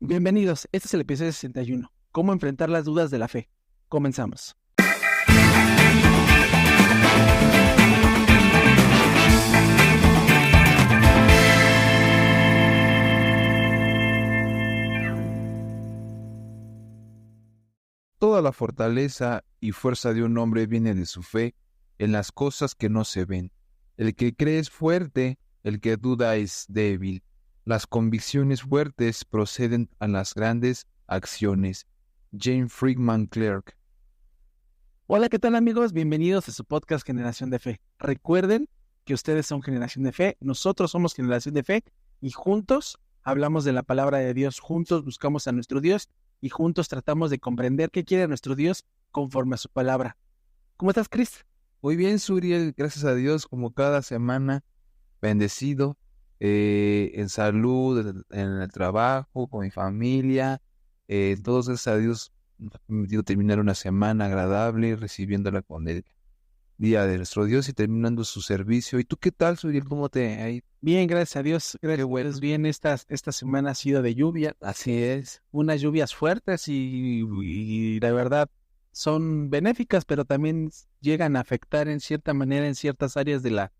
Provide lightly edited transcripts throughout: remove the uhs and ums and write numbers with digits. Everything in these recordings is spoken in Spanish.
Bienvenidos, este es el episodio 61. ¿Cómo enfrentar las dudas de la fe? Comenzamos. Toda la fortaleza y fuerza de un hombre viene de su fe en las cosas que no se ven. El que cree es fuerte, el que duda es débil. Las convicciones fuertes proceden a las grandes acciones. James Friedman Clark. Hola, ¿qué tal amigos? Bienvenidos a su podcast Generación de Fe. Recuerden que ustedes son Generación de Fe, nosotros somos Generación de Fe y juntos hablamos de la palabra de Dios, juntos buscamos a nuestro Dios y juntos tratamos de comprender qué quiere nuestro Dios conforme a su palabra. ¿Cómo estás, Chris? Muy bien, Suriel, gracias a Dios, como cada semana, bendecido, en salud, en el trabajo, con mi familia, todos gracias a Dios nos ha permitido terminar una semana agradable, recibiéndola con el día de nuestro Dios y terminando su servicio. ¿Y tú qué tal, Suriel? ¿Cómo te ha ido? Bien, gracias a Dios. Qué bueno. Bien, esta semana ha sido de lluvia. Así es. Unas lluvias fuertes y la verdad son benéficas, pero también llegan a afectar en cierta manera en ciertas áreas de la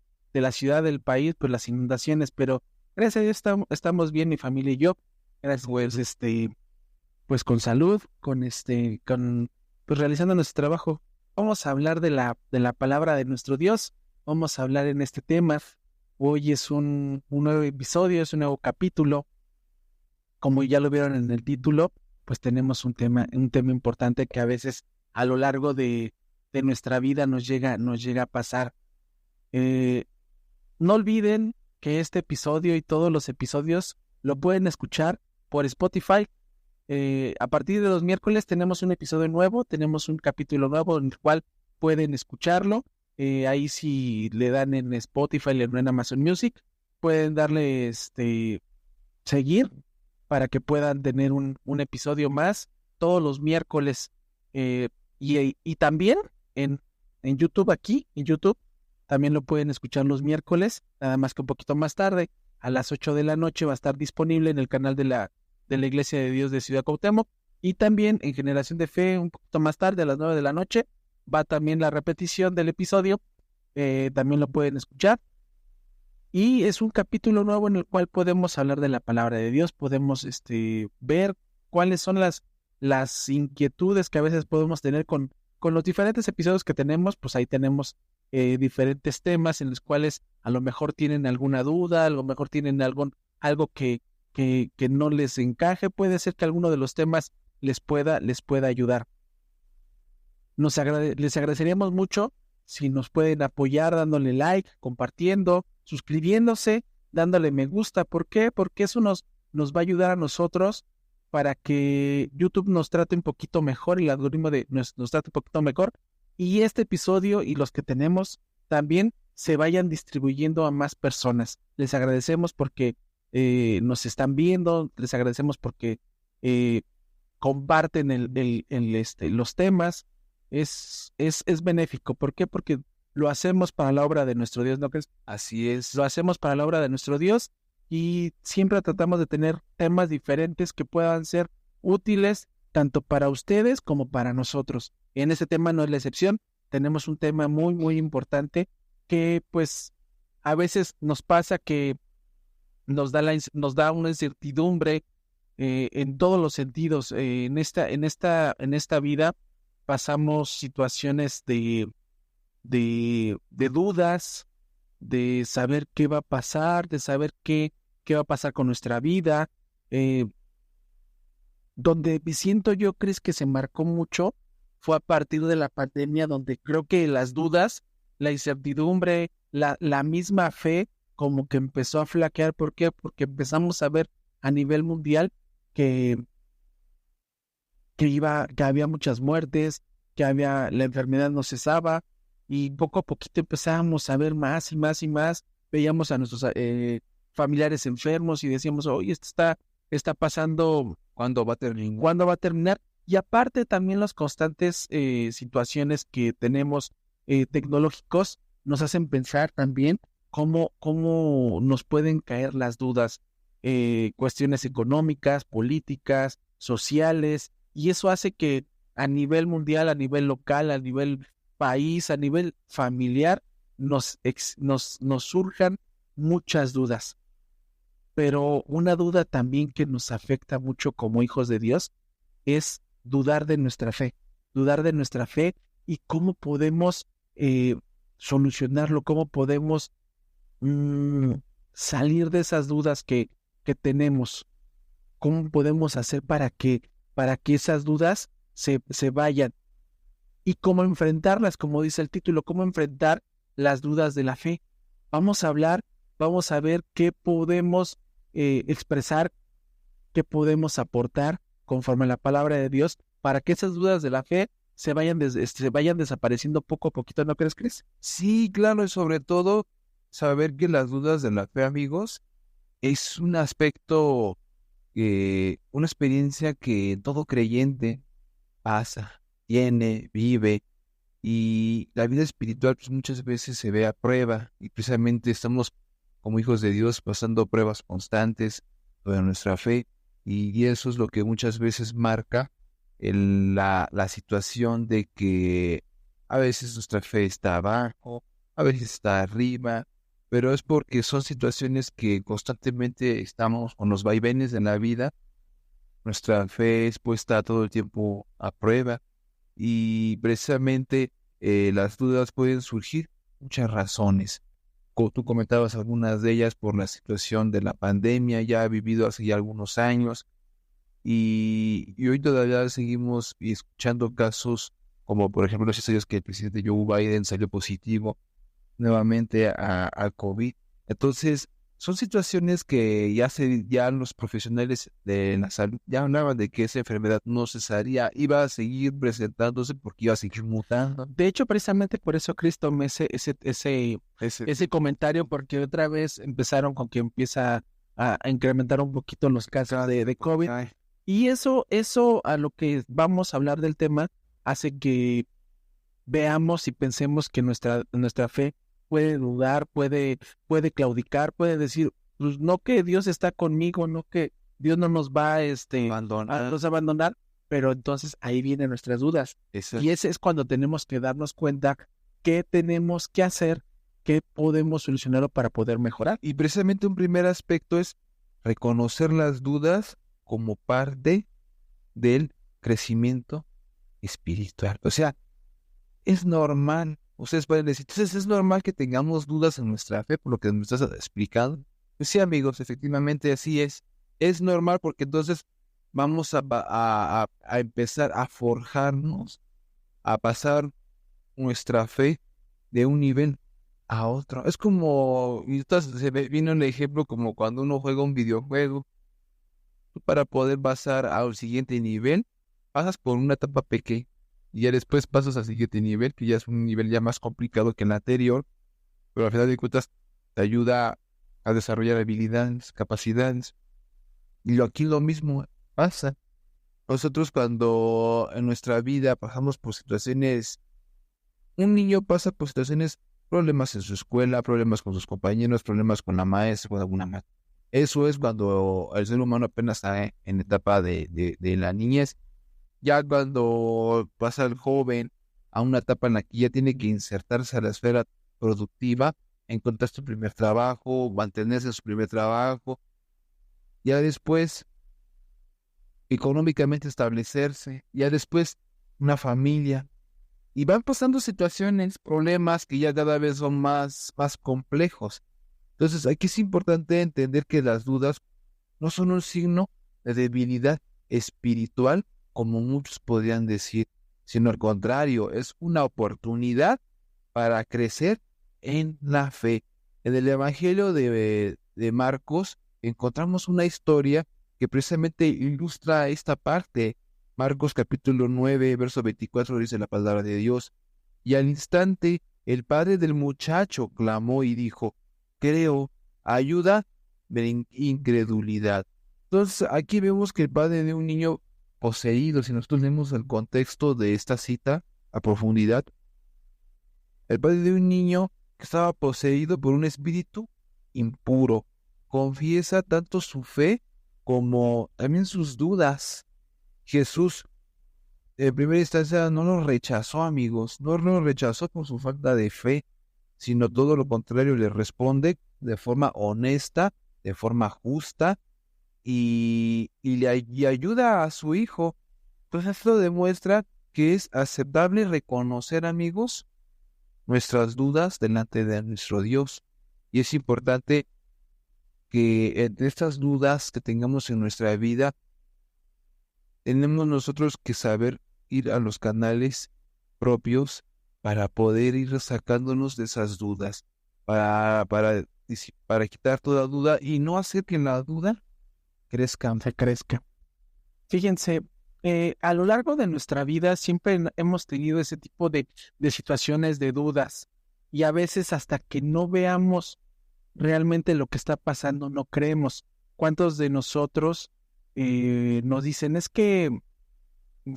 ciudad, del país, pues las inundaciones, pero gracias a Dios estamos bien, mi familia y yo. Gracias, pues con salud, pues realizando nuestro trabajo. Vamos a hablar de la palabra de nuestro Dios. Vamos a hablar en este tema. Hoy es un nuevo episodio, es un nuevo capítulo. Como ya lo vieron en el título, pues tenemos un tema importante que a veces a lo largo de nuestra vida nos llega a pasar. No olviden que este episodio y todos los episodios lo pueden escuchar por Spotify. A partir de los miércoles tenemos un episodio nuevo, tenemos un capítulo nuevo en el cual pueden escucharlo. Ahí si le dan en Spotify, le dan en Amazon Music, pueden darle seguir para que puedan tener un episodio más todos los miércoles. Y también en YouTube, aquí en YouTube, también lo pueden escuchar los miércoles, nada más que un poquito más tarde, a las 8 de la noche va a estar disponible en el canal de la Iglesia de Dios de Ciudad Cuauhtémoc, y también en Generación de Fe un poquito más tarde, a las 9 de la noche, va también la repetición del episodio, también lo pueden escuchar. Y es un capítulo nuevo en el cual podemos hablar de la palabra de Dios, podemos ver cuáles son las inquietudes que a veces podemos tener con los diferentes episodios que tenemos. Pues ahí tenemos diferentes temas en los cuales a lo mejor tienen alguna duda, a lo mejor tienen algo que no les encaje. Puede ser que alguno de los temas les pueda ayudar. Les agradeceríamos mucho si nos pueden apoyar dándole like, compartiendo, suscribiéndose, dándole me gusta. ¿Por qué? Porque eso nos va a ayudar a nosotros para que YouTube nos trate un poquito mejor y el algoritmo nos trate un poquito mejor. Y este episodio y los que tenemos también se vayan distribuyendo a más personas. Les agradecemos porque nos están viendo, les agradecemos porque comparten los temas. Es benéfico. ¿Por qué? Porque lo hacemos para la obra de nuestro Dios, ¿no crees? Así es. Lo hacemos para la obra de nuestro Dios y siempre tratamos de tener temas diferentes que puedan ser útiles tanto para ustedes como para nosotros. En este tema no es la excepción. Tenemos un tema muy, muy importante que pues a veces nos pasa que nos da una incertidumbre en todos los sentidos. En esta vida pasamos situaciones de dudas, de saber qué va a pasar, de saber qué va a pasar con nuestra vida. Donde me siento yo, Cris, que se marcó mucho fue a partir de la pandemia, donde creo que las dudas, la incertidumbre, la misma fe como que empezó a flaquear. ¿Por qué? Porque empezamos a ver a nivel mundial que había muchas muertes, la enfermedad no cesaba, y poco a poquito empezábamos a ver más y más y más. Veíamos a nuestros familiares enfermos y decíamos, oye, esto está pasando, ¿Cuándo va a terminar? ¿cuándo va a terminar? Y aparte también las constantes situaciones que tenemos tecnológicos nos hacen pensar también cómo nos pueden caer las dudas. cuestiones económicas, políticas, sociales, y eso hace que a nivel mundial, a nivel local, a nivel país, a nivel familiar, nos surjan muchas dudas. Pero una duda también que nos afecta mucho como hijos de Dios es dudar de nuestra fe y cómo podemos solucionarlo, cómo podemos salir de esas dudas que tenemos, cómo podemos hacer para que esas dudas se vayan y cómo enfrentarlas, como dice el título, cómo enfrentar las dudas de la fe. Vamos a hablar, vamos a ver qué podemos expresar, qué podemos aportar conforme a la palabra de Dios para que esas dudas de la fe se vayan desapareciendo poco a poquito, ¿no crees, Cris? Sí, claro, y sobre todo saber que las dudas de la fe, amigos, es un aspecto, una experiencia que todo creyente pasa, tiene, vive, y la vida espiritual pues, muchas veces se ve a prueba, y precisamente estamos como hijos de Dios pasando pruebas constantes sobre nuestra fe, y eso es lo que muchas veces marca la situación de que a veces nuestra fe está abajo, a veces está arriba, pero es porque son situaciones que constantemente estamos con los vaivenes de la vida. Nuestra fe es puesta todo el tiempo a prueba y precisamente las dudas pueden surgir muchas razones. Tú comentabas algunas de ellas por la situación de la pandemia, ya vivido hace ya algunos años, y hoy todavía seguimos escuchando casos como, por ejemplo, los estudios que el presidente Joe Biden salió positivo nuevamente a COVID. Entonces, son situaciones que ya los profesionales de la salud ya hablaban de que esa enfermedad no cesaría, iba a seguir presentándose porque iba a seguir mutando. De hecho, precisamente por eso Cristo tomé ese comentario, porque otra vez empezaron con que empieza a incrementar un poquito los casos de COVID. Ay. Y eso a lo que vamos a hablar del tema hace que veamos y pensemos que nuestra fe puede dudar, puede claudicar, puede decir, pues no que Dios está conmigo, no que Dios no nos va a abandonar, pero entonces ahí vienen nuestras dudas. Y ese es cuando tenemos que darnos cuenta qué tenemos que hacer, qué podemos solucionarlo para poder mejorar. Y precisamente un primer aspecto es reconocer las dudas como parte del crecimiento espiritual. O sea, es normal. Ustedes pueden decir, entonces es normal que tengamos dudas en nuestra fe por lo que me estás explicando. Pues sí, amigos, efectivamente así es. Es normal porque entonces vamos a empezar a forjarnos, a pasar nuestra fe de un nivel a otro. Es como, vino el ejemplo como cuando uno juega un videojuego. Tú para poder pasar al siguiente nivel, pasas por una etapa pequeña. Y ya después pasas al siguiente nivel, que ya es un nivel ya más complicado que el anterior, pero al final de cuentas te ayuda a desarrollar habilidades, capacidades. Y aquí lo mismo pasa. Nosotros cuando en nuestra vida pasamos por situaciones, un niño pasa por situaciones, problemas en su escuela, problemas con sus compañeros, problemas con la maestra, con alguna maestra. Eso es cuando el ser humano apenas está en etapa de la niñez. Ya cuando pasa el joven a una etapa en la que ya tiene que insertarse a la esfera productiva, encontrar su primer trabajo, mantenerse en su primer trabajo, ya después económicamente establecerse, ya después una familia, y van pasando situaciones, problemas que ya cada vez son más complejos. Entonces aquí es importante entender que las dudas no son un signo de debilidad espiritual, como muchos podrían decir, sino al contrario, es una oportunidad para crecer en la fe. En el Evangelio de Marcos encontramos una historia que precisamente ilustra esta parte. Marcos capítulo 9, verso 24 dice la palabra de Dios. Y al instante el padre del muchacho clamó y dijo, creo, ayuda de incredulidad. Entonces aquí vemos que el padre de un niño poseído, si nosotros leemos el contexto de esta cita a profundidad, el padre de un niño que estaba poseído por un espíritu impuro, confiesa tanto su fe como también sus dudas. Jesús, en primera instancia, no los rechazó, amigos, no los rechazó por su falta de fe, sino todo lo contrario, le responde de forma honesta, de forma justa, y ayuda a su hijo. Entonces esto demuestra que es aceptable reconocer, amigos, nuestras dudas delante de nuestro Dios. Y es importante que entre estas dudas que tengamos en nuestra vida, tenemos nosotros que saber ir a los canales propios para poder ir sacándonos de esas dudas, para quitar toda duda y no hacer que la duda se crezca. Fíjense, a lo largo de nuestra vida siempre hemos tenido ese tipo de situaciones de dudas, y a veces hasta que no veamos realmente lo que está pasando, no creemos. ¿Cuántos de nosotros nos dicen, es que,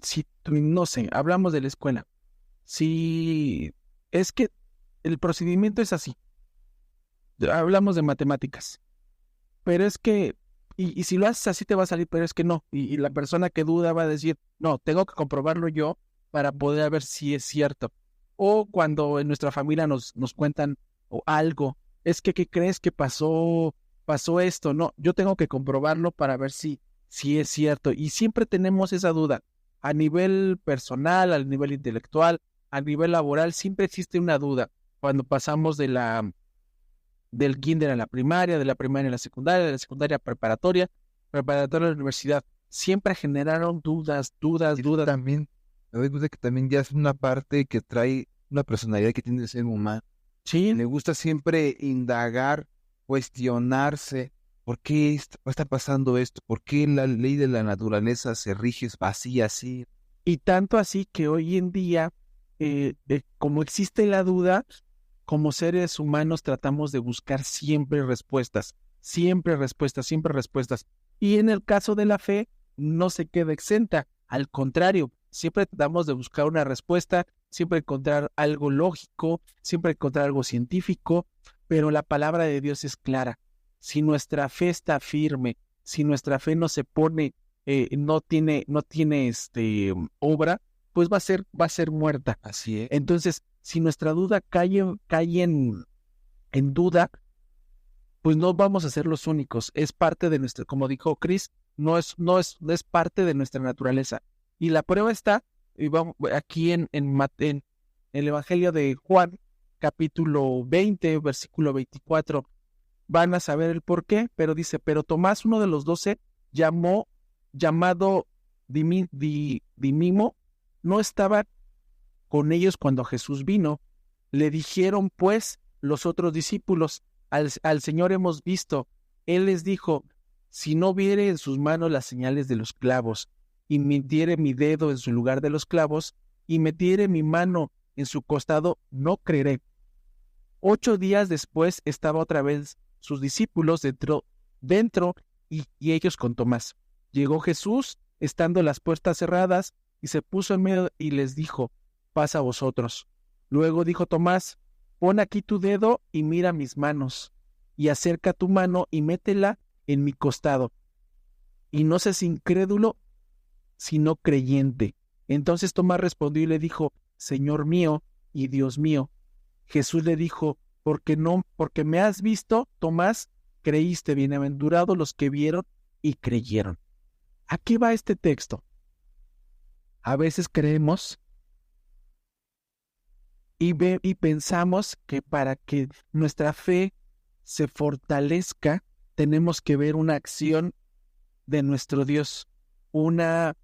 si, no sé, hablamos de la escuela, si es que el procedimiento es así, hablamos de matemáticas, pero es que, y si lo haces así te va a salir, pero es que no, y la persona que duda va a decir, no, tengo que comprobarlo yo para poder ver si es cierto. O cuando en nuestra familia nos cuentan algo, es que, ¿qué crees que pasó esto? No, yo tengo que comprobarlo para ver si es cierto. Y siempre tenemos esa duda. A nivel personal, a nivel intelectual, a nivel laboral, siempre existe una duda. Cuando pasamos del kinder a la primaria, de la primaria a la secundaria, de la secundaria a preparatoria a la universidad, siempre generaron dudas. También me doy cuenta que también ya es una parte que trae una personalidad que tiene el ser humano. Sí. Le gusta siempre indagar, cuestionarse, ¿por qué está pasando esto? ¿Por qué la ley de la naturaleza se rige vacía así? Y tanto así que hoy en día, como existe la duda, como seres humanos tratamos de buscar siempre respuestas. Y en el caso de la fe, no se queda exenta. Al contrario, siempre tratamos de buscar una respuesta, siempre encontrar algo lógico, siempre encontrar algo científico, pero la palabra de Dios es clara. Si nuestra fe está firme, si nuestra fe no se pone, no tiene obra, pues va a ser muerta. Así es. Entonces, si nuestra duda cae en duda, pues no vamos a ser los únicos. Es parte de nuestra, como dijo Chris, no es parte de nuestra naturaleza. Y la prueba está aquí en el Evangelio de Juan, capítulo 20, versículo 24. Van a saber el por qué, pero dice, pero Tomás, uno de los 12, llamado Dimimo, no estaba con ellos cuando Jesús vino. Le dijeron pues los otros discípulos, al Señor hemos visto. Él les dijo, si no viere en sus manos las señales de los clavos, y metiere mi dedo en su lugar de los clavos, y metiere mi mano en su costado, no creeré. 8 días después estaba otra vez sus discípulos dentro y ellos con Tomás. Llegó Jesús, estando las puertas cerradas, y se puso en medio y les dijo, paz a vosotros. Luego dijo Tomás, pon aquí tu dedo y mira mis manos, y acerca tu mano y métela en mi costado. Y no seas incrédulo, sino creyente. Entonces Tomás respondió y le dijo, Señor mío y Dios mío. Jesús le dijo, porque me has visto, Tomás, creíste. Bienaventurados los que vieron y creyeron. ¿A qué va este texto? A veces creemos y pensamos que para que nuestra fe se fortalezca, tenemos que ver una acción de nuestro Dios, una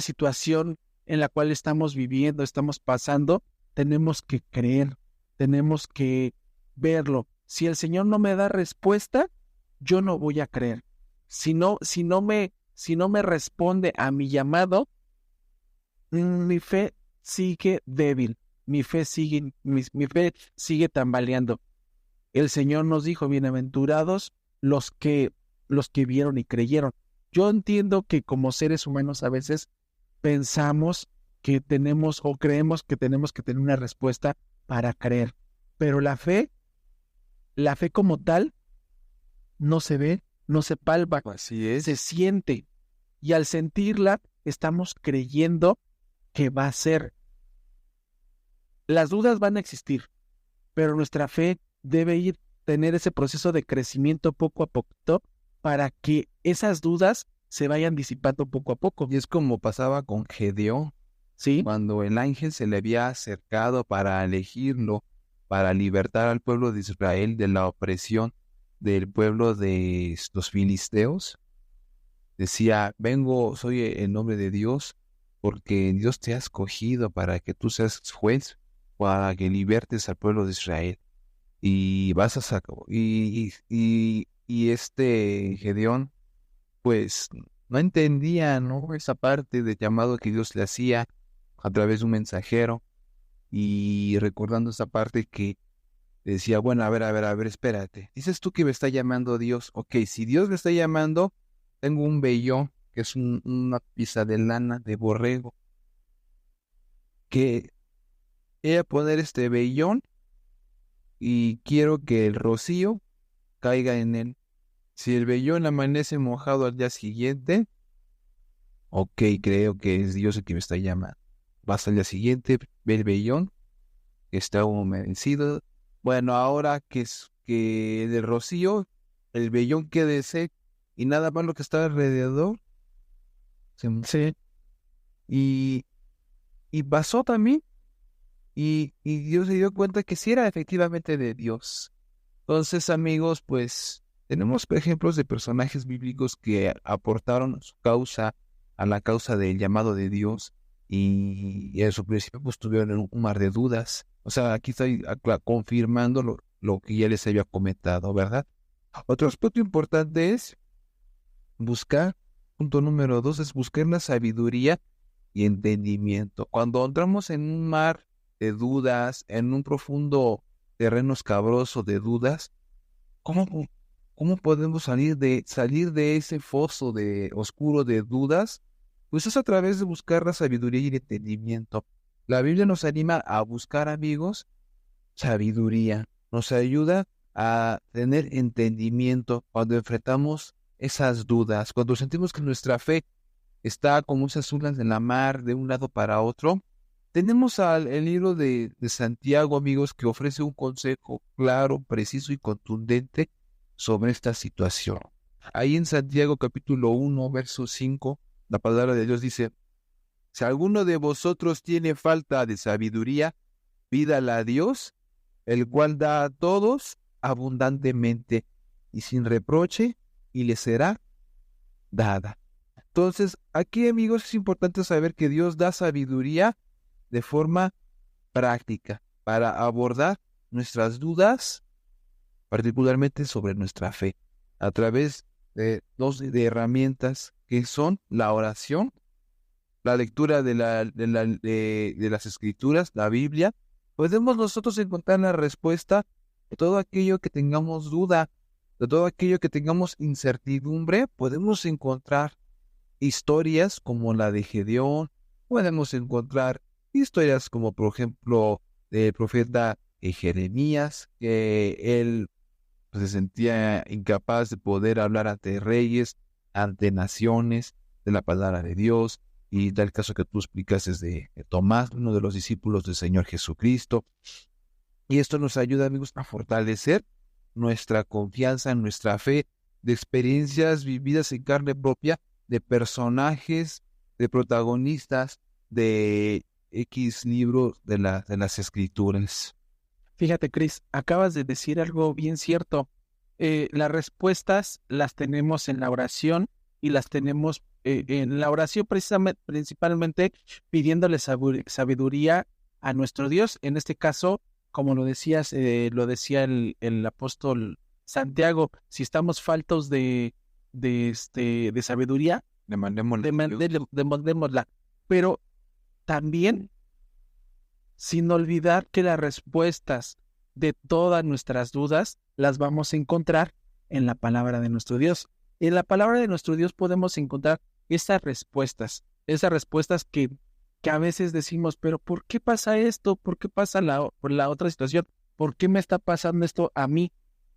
situación en la cual estamos viviendo, estamos pasando, tenemos que creer, tenemos que verlo. Si el Señor no me da respuesta, yo no voy a creer. Si no me responde a mi llamado, mi fe sigue débil, mi fe sigue tambaleando. El Señor nos dijo, bienaventurados los que vieron y creyeron. Yo entiendo que como seres humanos a veces pensamos que tenemos o creemos que tenemos que tener una respuesta para creer, pero la fe como tal no se ve, no se palpa, Así es. se siente. Y al sentirla, estamos creyendo que va a ser. Las dudas van a existir, pero nuestra fe debe tener ese proceso de crecimiento poco a poco para que esas dudas se vayan disipando poco a poco. Y es como pasaba con Gedeón, ¿Sí? cuando el ángel se le había acercado para elegirlo, para libertar al pueblo de Israel de la opresión del pueblo de los filisteos. Decía, vengo, soy el nombre de Dios, porque Dios te ha escogido para que tú seas juez, para que libertes al pueblo de Israel. Y vas a sacar, y este Gedeón, pues, no entendía, ¿no? Esa parte del llamado que Dios le hacía a través de un mensajero, y recordando esa parte que decía, bueno, a ver, espérate. Dices tú que me está llamando Dios. Ok, si Dios me está llamando, tengo un vellón, que es una pieza de lana de borrego, que voy a poner este vellón y quiero que el rocío caiga en él. Si el vellón amanece mojado al día siguiente, ok, creo que es Dios el que me está llamando. Vas al día siguiente, ve el vellón, que está humedecido. Bueno, ahora que del rocío, el vellón quede seco y nada más lo que está alrededor. Sí. Y, y pasó también, y Dios se dio cuenta que sí era efectivamente de Dios. Entonces, amigos, pues tenemos ejemplos de personajes bíblicos que aportaron a su causa, a la causa del llamado de Dios, y en su principio pues tuvieron un mar de dudas. O sea, aquí estoy confirmando lo que ya les había comentado, ¿verdad? Otro aspecto importante es buscar, punto número 2, es buscar la sabiduría y entendimiento. Cuando entramos en un mar de dudas, en un profundo terreno escabroso de dudas, ¿cómo, cómo podemos salir de ese foso de oscuro de dudas? Pues es a través de buscar la sabiduría y el entendimiento. La Biblia nos anima a buscar, amigos, sabiduría. Nos ayuda a tener entendimiento cuando enfrentamos esas dudas, cuando sentimos que nuestra fe está como esas olas en la mar de un lado para otro. Tenemos el libro de Santiago, amigos, que ofrece un consejo claro, preciso y contundente sobre esta situación. Ahí en Santiago capítulo 1, verso 5, la palabra de Dios dice, si alguno de vosotros tiene falta de sabiduría, pídala a Dios, el cual da a todos abundantemente y sin reproche, y le será dada. Entonces, aquí, amigos, es importante saber que Dios da sabiduría de forma práctica para abordar nuestras dudas, particularmente sobre nuestra fe, a través de de herramientas que son la oración, la lectura de las escrituras, la Biblia. Podemos nosotros encontrar la respuesta de todo aquello que tengamos duda, de todo aquello que tengamos incertidumbre. Podemos encontrar historias como la de Gedeón, podemos encontrar historias como, por ejemplo, del profeta Jeremías, que él pues, se sentía incapaz de poder hablar ante reyes, ante naciones, de la palabra de Dios, y tal caso que tú explicas es de Tomás, uno de los discípulos del Señor Jesucristo. Y esto nos ayuda, amigos, a fortalecer nuestra confianza, nuestra fe, de experiencias vividas en carne propia, de personajes, de protagonistas, de X libros de las Escrituras. Fíjate, Cris, acabas de decir algo bien cierto. Las respuestas las tenemos en la oración y las tenemos en la oración principalmente pidiéndole sabiduría a nuestro Dios. En este caso, como lo decías, lo decía el apóstol Santiago, si estamos faltos de sabiduría, demandémosla. Pero también sin olvidar que las respuestas de todas nuestras dudas las vamos a encontrar en la palabra de nuestro Dios. En la palabra de nuestro Dios podemos encontrar esas respuestas que a veces decimos, pero ¿por qué pasa esto? ¿Por qué pasa la otra situación? ¿Por qué me está pasando esto a mí?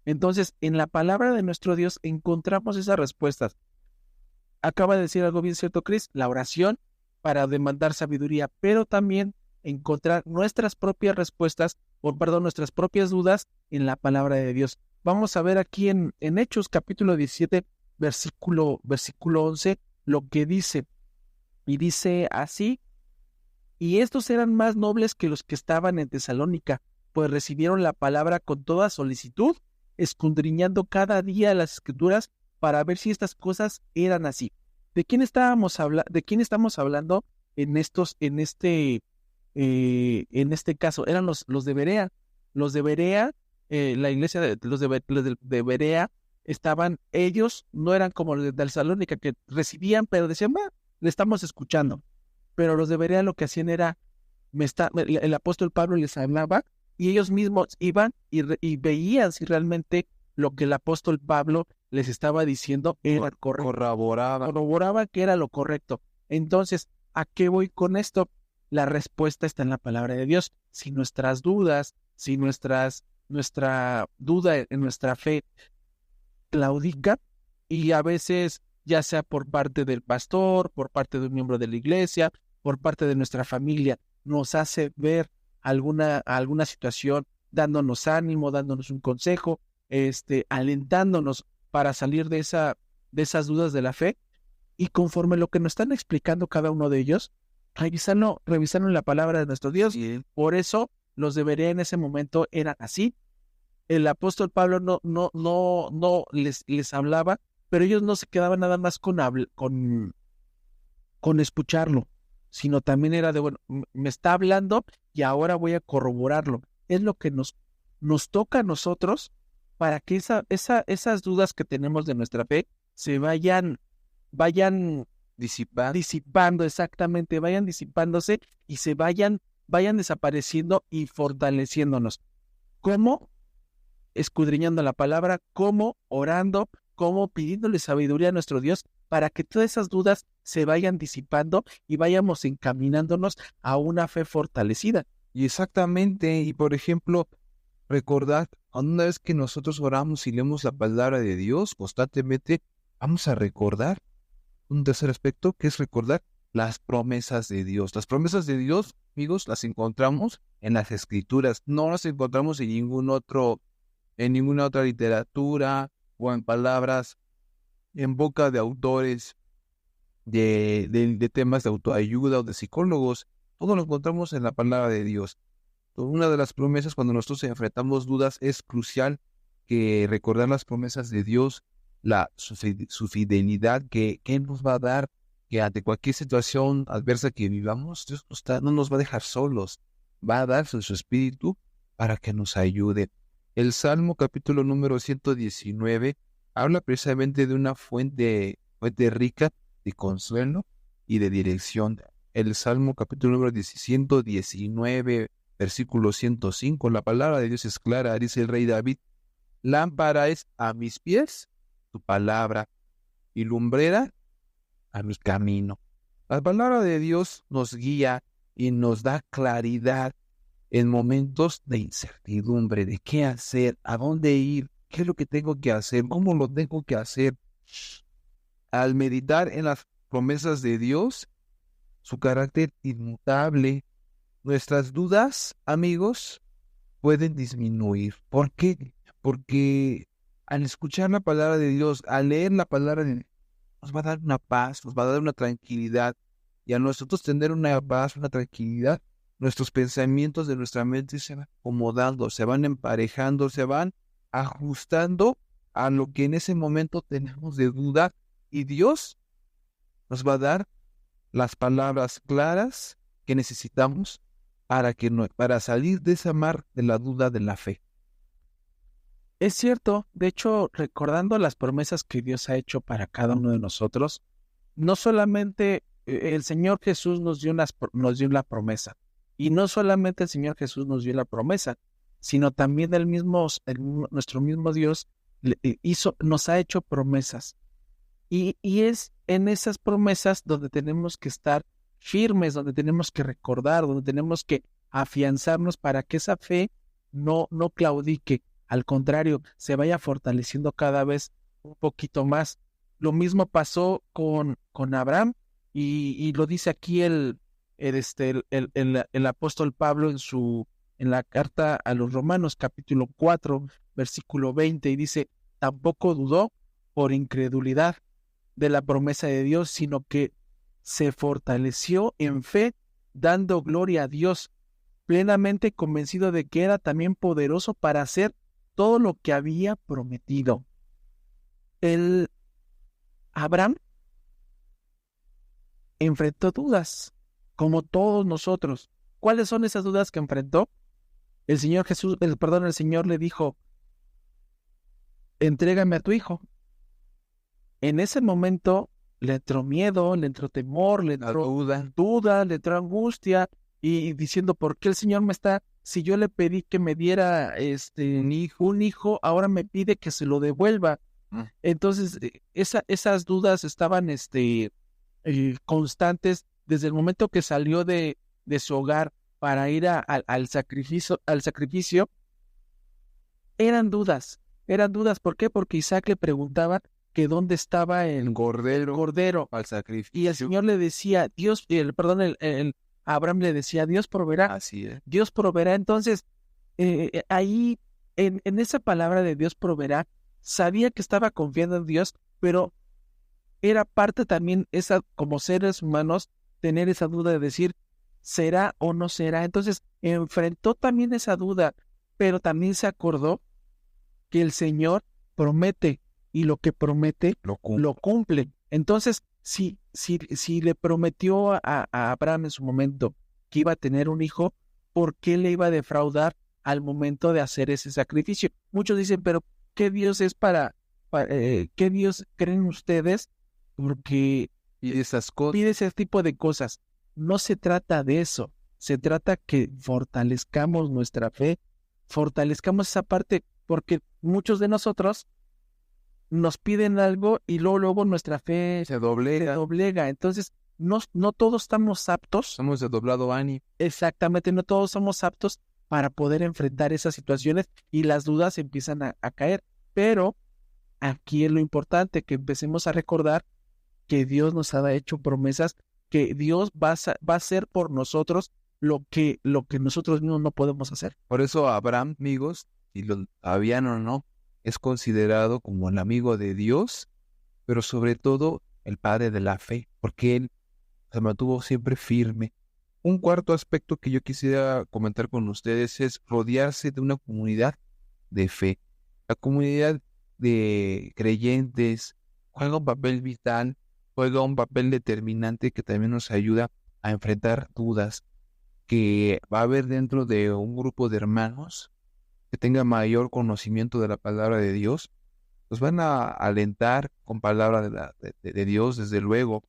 Entonces, en la palabra de nuestro Dios encontramos esas respuestas. Acaba de decir algo bien cierto, Chris, la oración para demandar sabiduría, pero también encontrar nuestras propias respuestas, nuestras propias dudas en la palabra de Dios. Vamos a ver aquí en Hechos capítulo 17, versículo 11, lo que dice. Y dice así: y estos eran más nobles que los que estaban en Tesalónica, pues recibieron la palabra con toda solicitud, escudriñando cada día las Escrituras para ver si estas cosas eran así. ¿De quién estamos hablando en este caso? Eran los de Berea. Los de Berea, la iglesia de los de Berea, ellos no eran como los de Tesalónica, que recibían, pero decían, le estamos escuchando. Pero los de Berea lo que hacían era, el apóstol Pablo les hablaba y ellos mismos iban y veían si realmente lo que el apóstol Pablo les estaba diciendo era correcto. Corroboraba que era lo correcto. Entonces, ¿a qué voy con esto? La respuesta está en la palabra de Dios. Si nuestras dudas, si nuestra duda en nuestra fe claudica, y a veces ya sea por parte del pastor, por parte de un miembro de la iglesia, por parte de nuestra familia, nos hace ver alguna situación, dándonos ánimo, dándonos un consejo, alentándonos para salir de esas dudas de la fe, y conforme lo que nos están explicando cada uno de ellos, revisando la palabra de nuestro Dios. Sí. Por eso los de Berea en ese momento eran así. El apóstol Pablo no les hablaba, pero ellos no se quedaban nada más con escucharlo, sino también era de, bueno, me está hablando y ahora voy a corroborarlo. Es lo que nos toca a nosotros para que esas dudas que tenemos de nuestra fe se vayan disipando, exactamente, vayan disipándose y se vayan desapareciendo y fortaleciéndonos. ¿Cómo? Escudriñando la palabra, ¿cómo? Orando, ¿cómo? Pidiéndole sabiduría a nuestro Dios para que todas esas dudas se vayan disipando y vayamos encaminándonos a una fe fortalecida. Y exactamente, y por ejemplo, recordad, una vez que nosotros oramos y leemos la palabra de Dios constantemente, vamos a recordar un tercer aspecto, que es recordar las promesas de Dios. Las promesas de Dios, amigos, las encontramos en las Escrituras, no las encontramos en ninguna otra literatura o en palabras en boca de autores de temas de autoayuda o de psicólogos. Todo lo encontramos en la palabra de Dios. Una de las promesas, cuando nosotros enfrentamos dudas, es crucial que recordar las promesas de Dios, su fidelidad que nos va a dar, que ante cualquier situación adversa que vivamos, Dios no nos va a dejar solos, va a darse su espíritu para que nos ayude. El Salmo capítulo número 119 habla precisamente de una fuente rica de consuelo y de dirección. El Salmo capítulo número 119, versículo 105, la palabra de Dios es clara, dice el rey David: lámpara es a mis pies tu palabra y lumbrera a mi camino. La palabra de Dios nos guía y nos da claridad en momentos de incertidumbre, de qué hacer, a dónde ir, qué es lo que tengo que hacer, cómo lo tengo que hacer. Al meditar en las promesas de Dios, su carácter inmutable, nuestras dudas, amigos, pueden disminuir. ¿Por qué? Porque al escuchar la palabra de Dios, al leer la palabra de Dios, nos va a dar una paz, nos va a dar una tranquilidad. Y a nosotros tener una paz, una tranquilidad, nuestros pensamientos de nuestra mente se van acomodando, se van emparejando, se van ajustando a lo que en ese momento tenemos de duda. Y Dios nos va a dar las palabras claras que necesitamos para salir de esa mar de la duda de la fe. Es cierto, de hecho, recordando las promesas que Dios ha hecho para cada uno de nosotros, no solamente el Señor Jesús nos dio la promesa, y no solamente el Señor Jesús nos dio la promesa, sino también nuestro mismo Dios nos ha hecho promesas. Y es en esas promesas donde tenemos que estar firmes, donde tenemos que recordar, donde tenemos que afianzarnos para que esa fe no claudique. al contrario, se vaya fortaleciendo cada vez un poquito más. Lo mismo pasó con Abraham, y lo dice aquí el apóstol Pablo en la carta a los Romanos, capítulo 4, versículo 20, y dice: tampoco dudó por incredulidad de la promesa de Dios, sino que se fortaleció en fe, dando gloria a Dios, plenamente convencido de que era también poderoso para hacer todo lo que había prometido. Abraham enfrentó dudas, como todos nosotros. ¿Cuáles son esas dudas que enfrentó? El Señor le dijo: entrégame a tu hijo. En ese momento le entró miedo, le entró temor, le entró duda, le entró angustia, y diciendo: ¿por qué el Señor si yo le pedí que me diera un hijo, ahora me pide que se lo devuelva? Entonces, esas dudas estaban constantes desde el momento que salió de su hogar para ir al sacrificio. Eran dudas. ¿Por qué? Porque Isaac le preguntaba que dónde estaba el cordero al sacrificio. Y el Señor le decía, Abraham le decía: Dios proveerá. Así es. Dios proveerá. Entonces, ahí, en esa palabra de Dios proveerá, sabía que estaba confiando en Dios, pero era parte también como seres humanos, tener esa duda de decir: ¿será o no será? Entonces, enfrentó también esa duda, pero también se acordó que el Señor promete, y lo que promete lo cumple. Entonces, si le prometió a Abraham en su momento que iba a tener un hijo, ¿por qué le iba a defraudar al momento de hacer ese sacrificio? Muchos dicen: pero ¿qué Dios es qué Dios creen ustedes? Porque pide ese tipo de cosas. No se trata de eso. Se trata que fortalezcamos nuestra fe, fortalezcamos esa parte, porque muchos de nosotros nos piden algo y luego nuestra fe se doblega. Entonces, no todos estamos aptos. Somos de doblado ánimo. Exactamente, no todos somos aptos para poder enfrentar esas situaciones, y las dudas empiezan a caer. Pero aquí es lo importante, que empecemos a recordar que Dios nos ha hecho promesas, que Dios va a hacer por nosotros lo que nosotros mismos no podemos hacer. Por eso Abraham, amigos, si lo sabían o no, es considerado como el amigo de Dios, pero sobre todo el padre de la fe, porque él se mantuvo siempre firme. Un cuarto aspecto que yo quisiera comentar con ustedes es rodearse de una comunidad de fe. La comunidad de creyentes juega un papel vital, juega un papel determinante que también nos ayuda a enfrentar dudas que va a haber dentro de un grupo de hermanos que tenga mayor conocimiento de la palabra de Dios. Nos van a alentar con palabra de Dios, desde luego,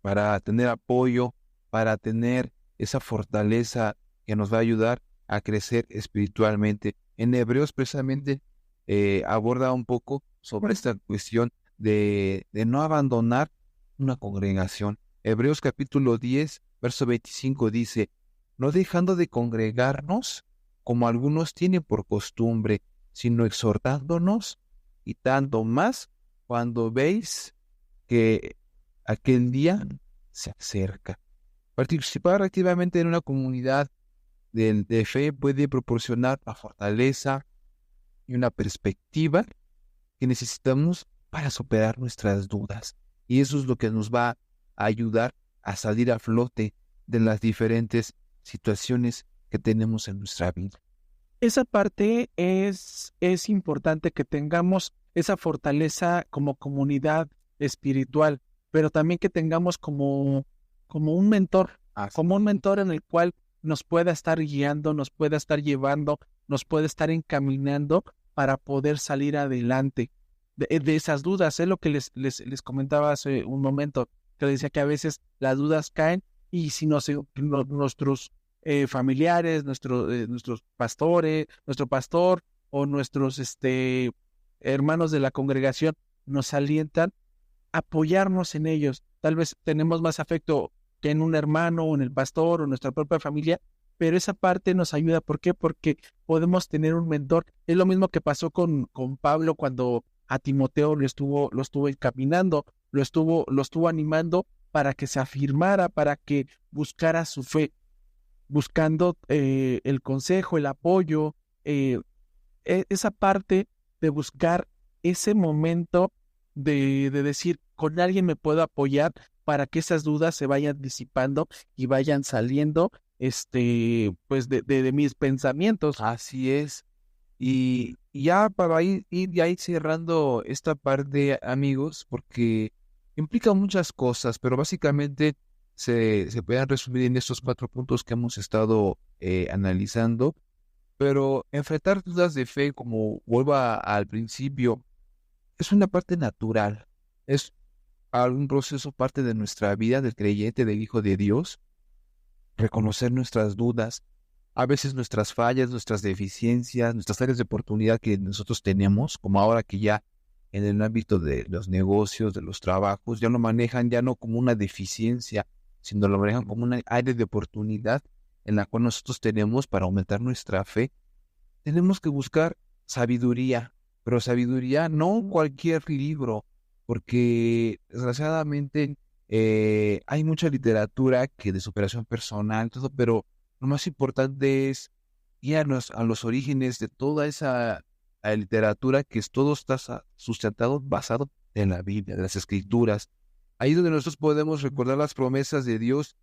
para tener apoyo, para tener esa fortaleza que nos va a ayudar a crecer espiritualmente. En Hebreos precisamente aborda un poco sobre esta cuestión de no abandonar una congregación. Hebreos capítulo 10, verso 25 dice: no dejando de congregarnos, como algunos tienen por costumbre, sino exhortándonos, y tanto más cuando veis que aquel día se acerca. Participar activamente en una comunidad de fe puede proporcionar la fortaleza y una perspectiva que necesitamos para superar nuestras dudas. Y eso es lo que nos va a ayudar a salir a flote de las diferentes situaciones que tenemos en nuestra vida. Esa parte es importante, que tengamos esa fortaleza como comunidad espiritual, pero también que tengamos como un mentor, en el cual nos pueda estar guiando, nos pueda estar llevando, nos pueda estar encaminando para poder salir adelante de esas dudas. Es lo que les comentaba hace un momento, que les decía que a veces las dudas caen, y si nuestros familiares, nuestros pastores, nuestro pastor o nuestros hermanos de la congregación nos alientan, apoyarnos en ellos. Tal vez tenemos más afecto que en un hermano o en el pastor o en nuestra propia familia, pero esa parte nos ayuda. ¿Por qué? Porque podemos tener un mentor. Es lo mismo que pasó con Pablo cuando a Timoteo lo estuvo encaminando, lo estuvo animando para que se afirmara, para que buscara su fe, buscando el consejo, el apoyo, esa parte de buscar ese momento de decir, con alguien me puedo apoyar para que esas dudas se vayan disipando y vayan saliendo, pues de mis pensamientos. Así es. Y ya para ir ya ir cerrando esta parte, amigos, porque implica muchas cosas, pero básicamente se pueden resumir en estos 4 puntos que hemos estado analizando. Pero enfrentar dudas de fe, como vuelvo al principio, es una parte natural. Es algún proceso, parte de nuestra vida, del creyente, del Hijo de Dios. Reconocer nuestras dudas, a veces nuestras fallas, nuestras deficiencias, nuestras áreas de oportunidad que nosotros tenemos, como ahora que ya en el ámbito de los negocios, de los trabajos, ya lo manejan ya no como una deficiencia, sino lo manejan como una área de oportunidad en la cual nosotros tenemos para aumentar nuestra fe. Tenemos que buscar sabiduría, pero sabiduría no cualquier libro, porque desgraciadamente hay mucha literatura que de superación personal, todo, pero lo más importante es guiarnos a los orígenes de toda esa literatura, que todo está sustentado, basado en la Biblia, de las Escrituras. Ahí es donde nosotros podemos recordar las promesas de Dios,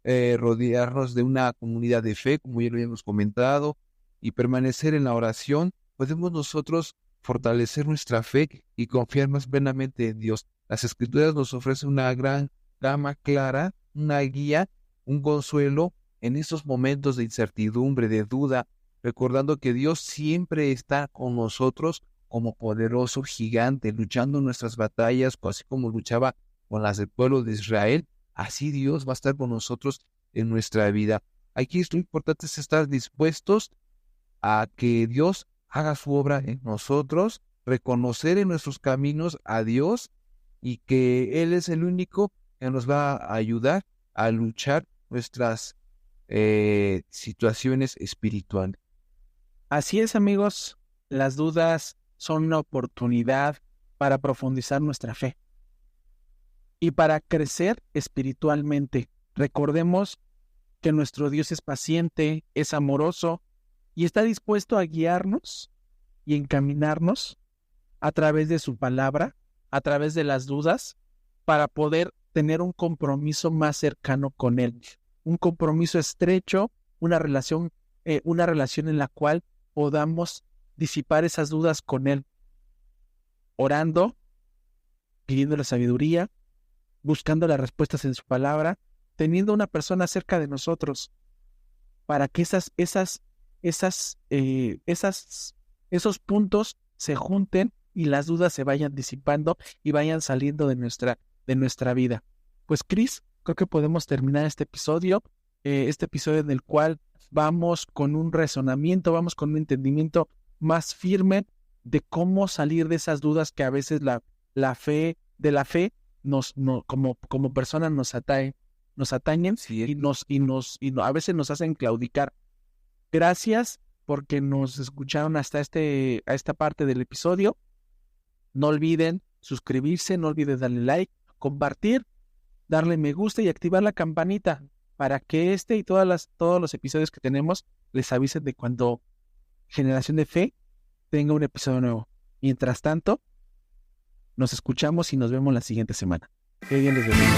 rodearnos de una comunidad de fe, como ya lo habíamos comentado, y permanecer en la oración. Podemos nosotros fortalecer nuestra fe y confiar más plenamente en Dios. Las Escrituras nos ofrecen una gran gama clara, una guía, un consuelo en estos momentos de incertidumbre, de duda, recordando que Dios siempre está con nosotros como poderoso gigante, luchando nuestras batallas, así como luchaba con las del pueblo de Israel. Así Dios va a estar con nosotros en nuestra vida. Aquí lo importante es estar dispuestos a que Dios haga su obra en nosotros, reconocer en nuestros caminos a Dios y que Él es el único que nos va a ayudar a luchar nuestras situaciones espirituales. Así es, amigos, las dudas son una oportunidad para profundizar nuestra fe y para crecer espiritualmente. Recordemos que nuestro Dios es paciente, es amoroso y está dispuesto a guiarnos y encaminarnos a través de su palabra, a través de las dudas, para poder tener un compromiso más cercano con Él, un compromiso estrecho, una relación en la cual podamos disipar esas dudas con Él, orando, pidiendo la sabiduría, buscando las respuestas en su palabra, teniendo una persona cerca de nosotros, para que esos puntos se junten y las dudas se vayan disipando y vayan saliendo de nuestra vida. Pues, Cris, creo que podemos terminar este episodio en el cual vamos con un razonamiento, vamos con un entendimiento más firme de cómo salir de esas dudas que a veces la fe como personas nos atañen, Sí, y a veces nos hacen claudicar. Gracias porque nos escucharon hasta esta parte del episodio. No olviden suscribirse, no olviden darle like, compartir, darle me gusta y activar la campanita para que y todos los episodios que tenemos les avisen de cuando Generación de Fe tenga un episodio nuevo. Mientras tanto, nos escuchamos y nos vemos la siguiente semana. Que Dios les bendiga.